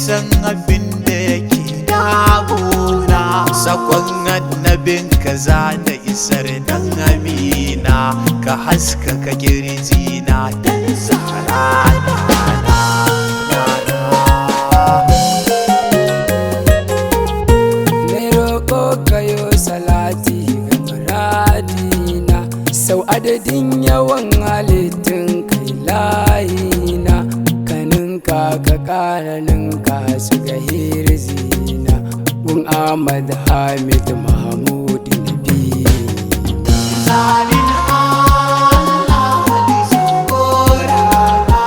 san abin da yake damuna. Sakon annabin ka zana isar dan amina, ka haskaka kirjina dan zahra salati ga muradina, sau adadin yawan halittun kai layina, kaninka ka ƙara ninka su ga hirzina, gun Ahmad Hamid Mahmud Nabina. Zalin Allah Alizagorana,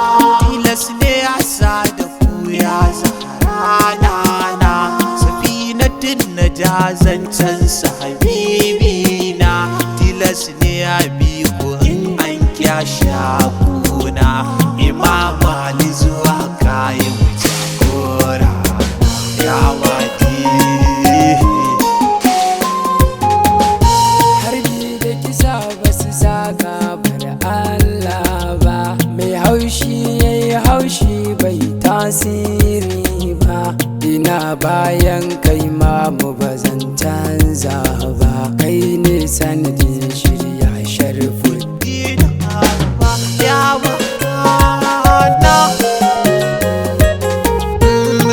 tilas ne a sa da kuya zaharana, safinatin na jazancen habibina, tilas ne a bi ku in an kyasha kuna. Imam Ali zuwa kayan jagora ya wadi. Harbi da kisa ba su saka bar Allah ba, mai haushi ya yi haushi bai tasiri ba, ina bayan kai mamu ba zan canza ba, kai ne sanadin shirya Sharifuddin Abba ya wana.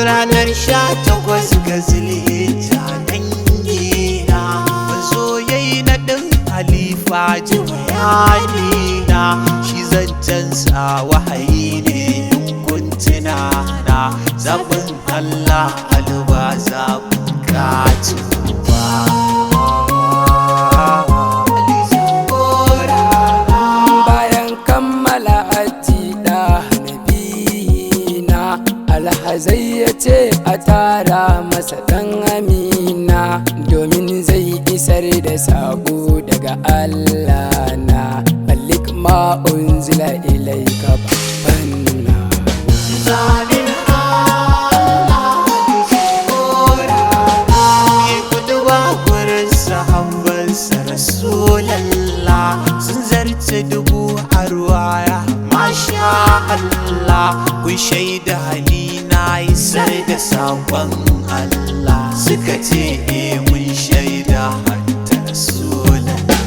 Ranar 18 ga Zulhijja dangina, mazo yayi naɗin halifa ji bayanina, shi zancen sa wahayi ne in kuntuna na, zaɓin Allah alba zaɓin kaci ba. bayan kammala addida nabina, alhazai ya ce a tara masa ɗan amina, domin zai isar da saƙo daga Allah na, ballik ma unzila ilaika babban na. Zalin Allah Alizagorana, mai kuduwa gurin sahabbansa Rasulallah, sun zarce 1000 a ruwaya masha Allah. Kun shaida halina isar da saƙon Allah, suka ce mun shaida hatta Rasulallah,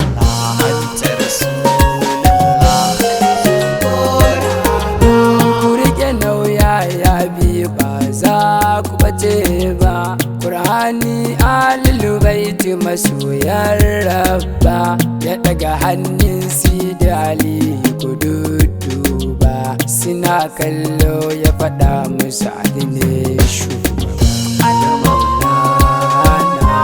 hatta Rasulallah Ku riƙe nauya ya bi ba za ku ɓace ba, Qur'ani Ahlul Baiti masoyan Rabba, ya ɗaga hannun Sidi Ali ku dudduba, suna kallo ya faɗa musu Ali ne shugaba al-Maulana.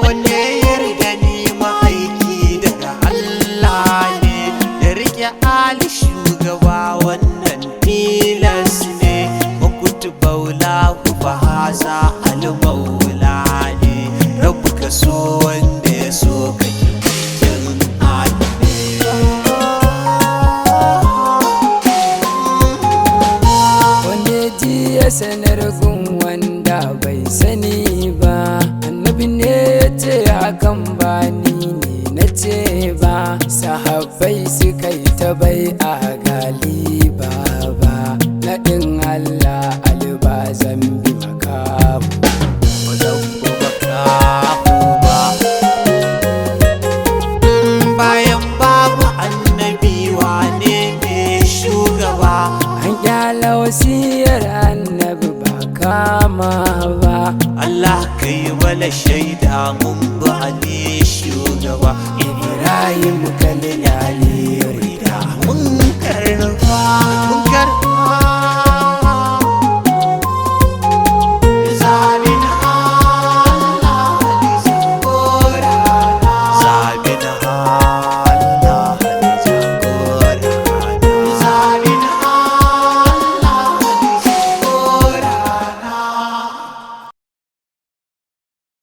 wanne ya riga ni ma'aiki daga Allah ne, ya rike Ali shugaba wannan tilas ne, makutu baula ku fahaza al-Maula ne, rabu ka so wanda ya so ka kirkin Ali ne. Wanda ji ya sanar gun wanda bai sani ba, annabi ne ya ce hakan ba ni ne na ce ba, sahabbai suka yi ta bai a galiba ba, naɗin Allah alba zambi makamu bayan babu annabi wane ne shugaba? an kyala wasiyar annabi ba kama ba, Allah kai wala shaida mun ba Ali shugaba. Ibrahim kalilali rida mun karba